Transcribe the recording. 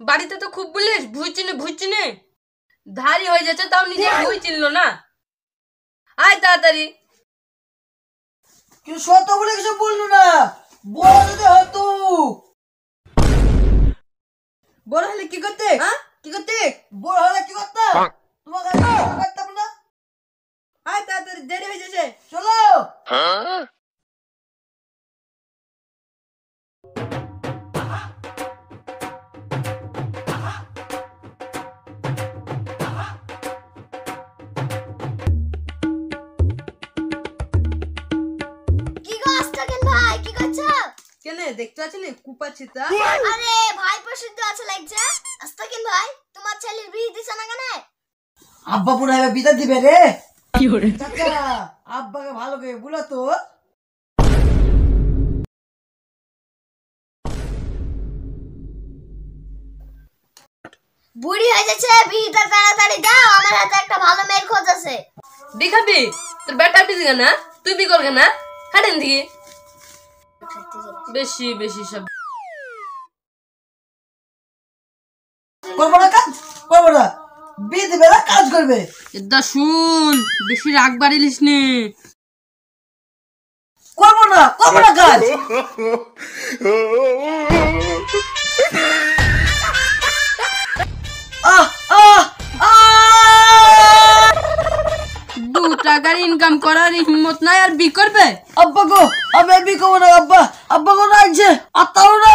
বাড়িতে তো খুব বলিস ভুই চিনে ধারি হয়ে যাচ্ছে, তাও নিজে ভুই চিনলো না। আয় তাড়াতাড়ি। কেউ শত বলে কিছু বললো না, বড় যদি হতো। বড় হলে কি করতে? হ্যাঁ কি করতে? বড় হলে কি করতাম? তোমার কাছে করতাম না। আয় তাড়াতাড়ি, দেরি হয়ে যাচ্ছে, চলো। কেনে দেখতে পাচ্ছি না কুপাচ্ছি তা? আরে ভাই প্রসিদ্ধ আছে লাগছে। আস্তাকিন ভাই, তোমার ছেলের বিয়ে দিছ না কেন? আব্বা পুরো এবার বিদায় দিবে রে। কি করে চাচা, আব্বাকে ভালো করে বলো তো। বুড়ি হয়ে যাচ্ছে, বিয়েটা তাড়াতাড়ি দাও, আমার হাতে একটা ভালো মেয়ের খোঁজ আছে। দেখাবি তোর বেটা পিস না, তুই বি করবে না? হাঁটেন দিকে বেশি বেশি সব করবো না কাজ, করবো না। বিয়ে দিবে না, কাজ করবে। এদা শুন, বেশি রাগ বাড়িলিস নে। করবো না কাজ। দু টাকার ইনকাম করার হিম্মত নাই আর বি করবে? আব্বা গো, আমি বি করবো না। আব্বা, আব্বা গো রাখছে, আত্মাও না।